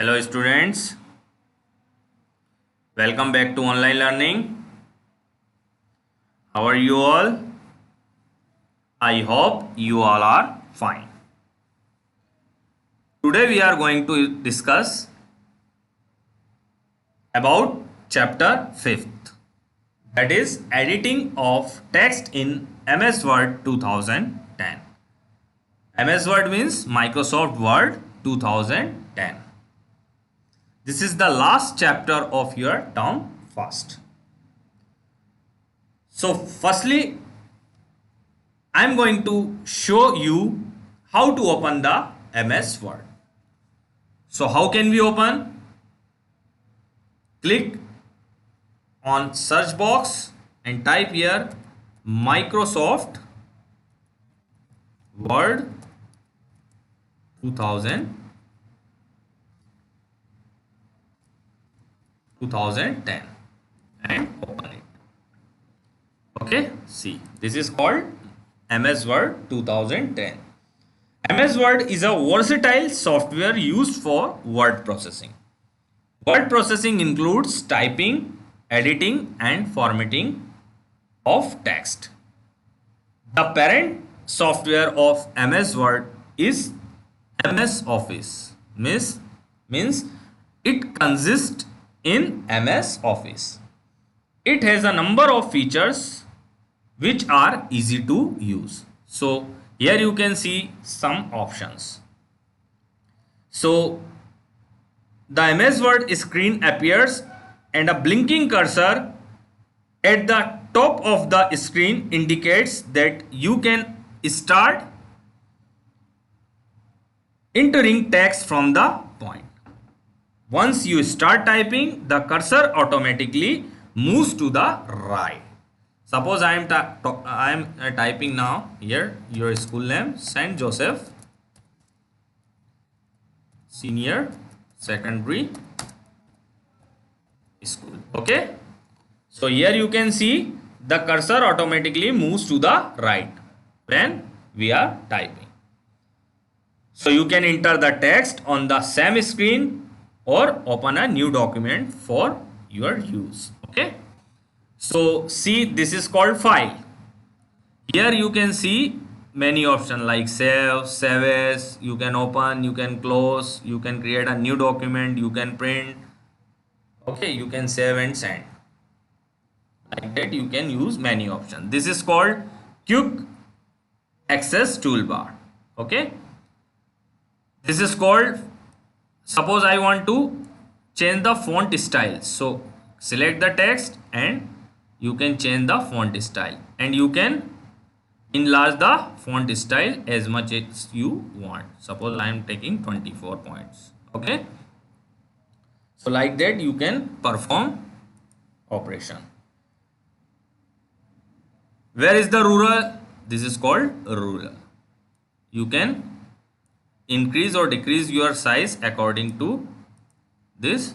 Hello students, welcome back to online learning. How are you all? I hope you all are fine. Today we are going to discuss about chapter 5th, that is editing of text in MS Word 2010. MS Word means Microsoft Word 2010. This is the last chapter of your term first. So firstly, I am going to show you how to open the MS Word. So how can we open? Click on search box and type here Microsoft Word 2010. And open it. Okay, see, this is called MS Word 2010. MS Word is a versatile software used for word processing. Word processing includes typing, editing, and formatting of text. The parent software of MS Word is MS Office. Means it consists in MS Office. It has a number of features which are easy to use. So here you can see some options. So the MS Word screen appears and a blinking cursor at the top of the screen indicates that you can start entering text from the point. Once you start typing, the cursor automatically moves to the right. Suppose I am typing now here your school name St. Joseph Senior Secondary School. Okay. So here you can see the cursor automatically moves to the right when we are typing. So you can enter the text on the same screen or open a new document for your use. Okay. So see, this is called file. Here you can see many options like save, save as, you can open, you can close, you can create a new document, you can print. Okay, you can save and send. Like that you can use many options. This is called quick access toolbar. Okay. This is called, suppose I want to change the font style. So select the text and you can change the font style and you can enlarge the font style as much as you want. Suppose I am taking 24 points. Okay. So like that you can perform operation. Where is the ruler? This is called ruler. You can increase or decrease your size according to this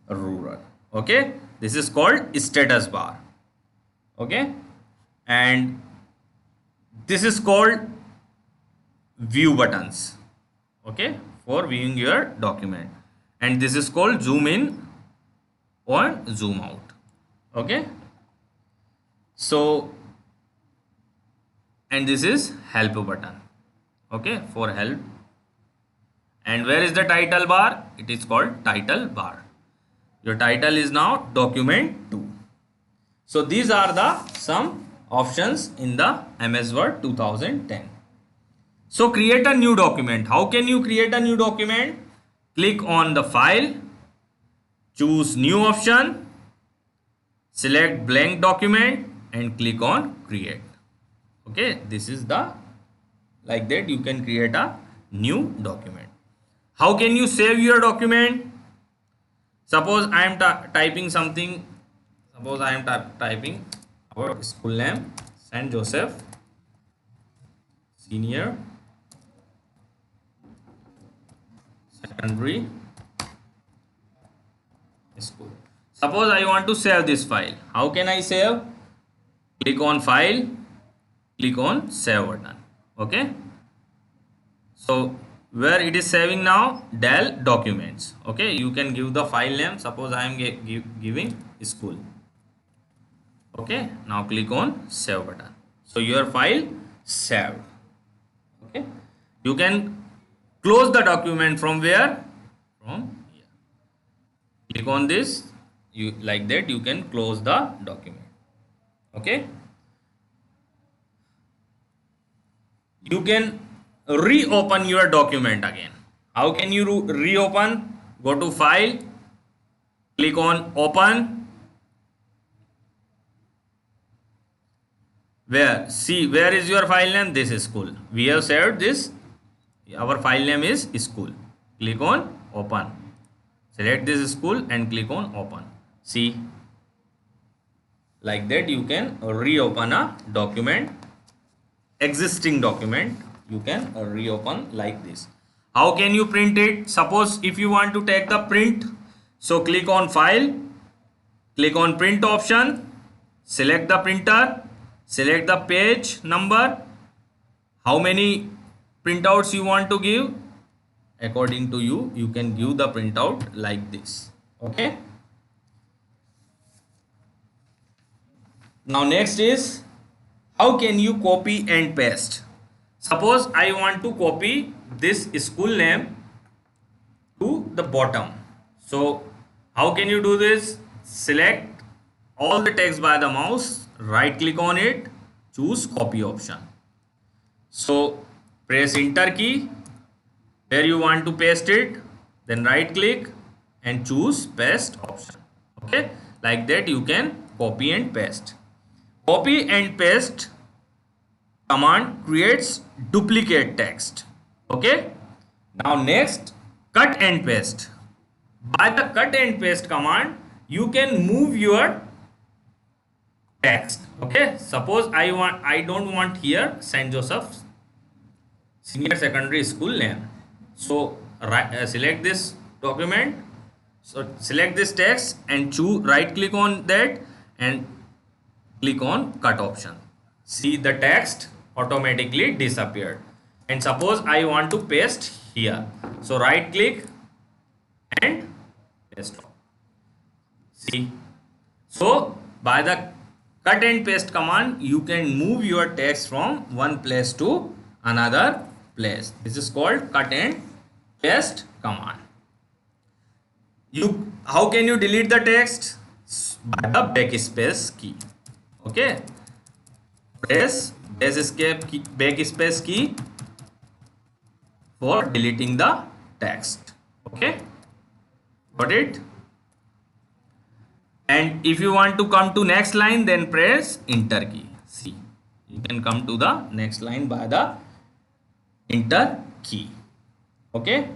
ruler. Okay, this is called status bar. Okay, and this is called view buttons. Okay, for viewing your document, and this is called zoom in or zoom out. Okay, so and this is help button. Okay, for help. And where is the title bar? It is called title bar. Your title is now document 2. So these are the some options in the MS Word 2010. So create a new document. How can you create a new document? Click on the file, choose new option, select blank document and click on create. Okay, this is the, like that you can create a new document. How can you save your document? Suppose I am typing something. Suppose I am typing our school name St. Joseph Senior Secondary School. Suppose I want to save this file. How can I save? Click on file, click on save button. Okay. So where it is saving now? Dell documents. Okay, you can give the file name. Suppose I am giving school. Okay, now click on save button. So your file saved. Okay, you can close the document from where? From here. Click on this. You like that you can close the document. Okay, you can reopen your document again. How can you reopen? Go to file, click on open. Where? See, where is your file name? This is school. We have saved this. Our file name is school. Click on open. Select this school and click on open. See, like that you can reopen a document, existing document. You can reopen like this. How can you print it? Suppose if you want to take the print, so click on file, click on print option, select the printer, select the page number, how many printouts you want to give. According to you, you can give the printout like this. Okay. Now next is, how can you copy and paste? Suppose I want to copy this school name to the bottom. So how can you do this? Select all the text by the mouse, right click on it, choose copy option. So press enter key where you want to paste it, then right click and choose paste option. Okay, like that you can copy and paste. Copy and paste command creates duplicate text. Okay, now next, cut and paste. By the cut and paste command you can move your text. Okay, suppose I don't want here St. Joseph's Senior Secondary School name. So select this document, so select this text and choose, right click on that and click on cut option. See, the text automatically disappeared. And suppose I want to paste here, so right click and paste. See, so by the cut and paste command you can move your text from one place to another place. This is called cut and paste command. How can you delete the text? By the backspace key. Okay, press backspace key for deleting the text. Okay, got it? And if you want to come to next line, then press enter key. See, you can come to the next line by the enter key. Okay,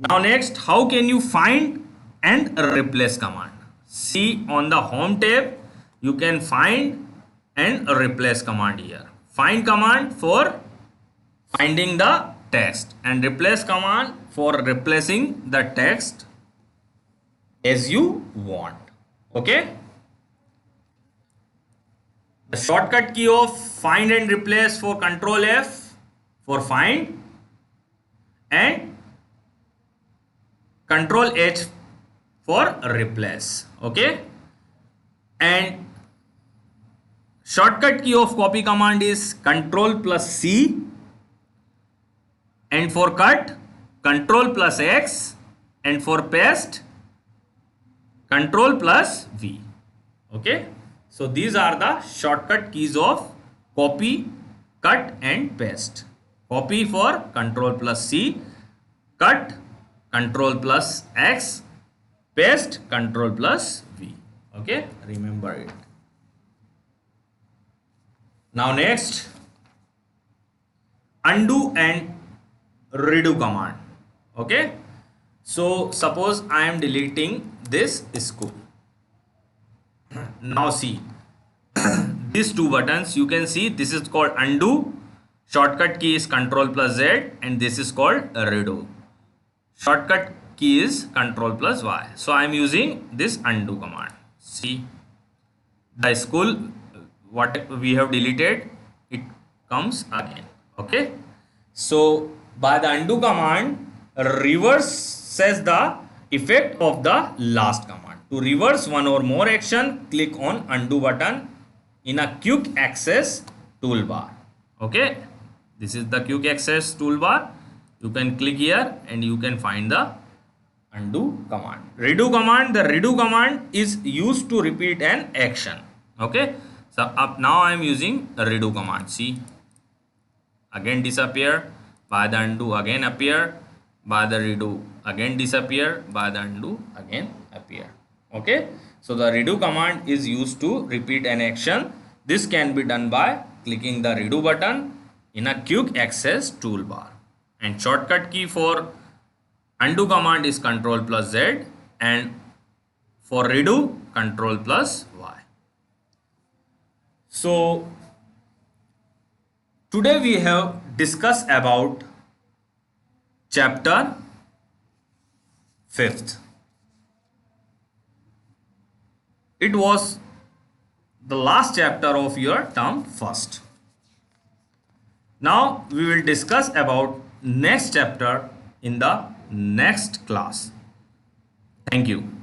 now next, how can you find and replace command? See, on the home tab you can find and replace command here. Find command for finding the text and replace command for replacing the text as you want. Okay, the shortcut key of find and replace for Control F for find and Control H for replace. Okay, and shortcut key of copy command is Control plus C, and for cut Control plus X, and for paste Control plus V. Okay, so these are the shortcut keys of copy, cut and paste. Copy for Control plus C, cut Control plus X, paste Control plus V. Okay, remember it. Now next, undo and redo command. Okay, so suppose I am deleting this school. Now see, these two buttons you can see, this is called undo, shortcut key is Control plus Z, and this is called redo. Shortcut key is Control plus Y. So I am using this undo command. See, the school what we have deleted, it comes again. Okay, so by the undo command, reverses the effect of the last command. To reverse one or more action, click on undo button in a quick access toolbar. Okay, this is the quick access toolbar. You can click here and you can find the undo command. Redo command, the redo command is used to repeat an action. Okay, so up now I am using the redo command. See, again disappear, by the undo again appear, by the redo again disappear, by the undo again appear. Okay, so the redo command is used to repeat an action. This can be done by clicking the redo button in a quick access toolbar, and shortcut key for undo command is Ctrl plus Z, and for redo Ctrl plus Y. So today we have discussed about chapter 5th. It was the last chapter of your term first. Now we will discuss about next chapter in the next class. Thank you.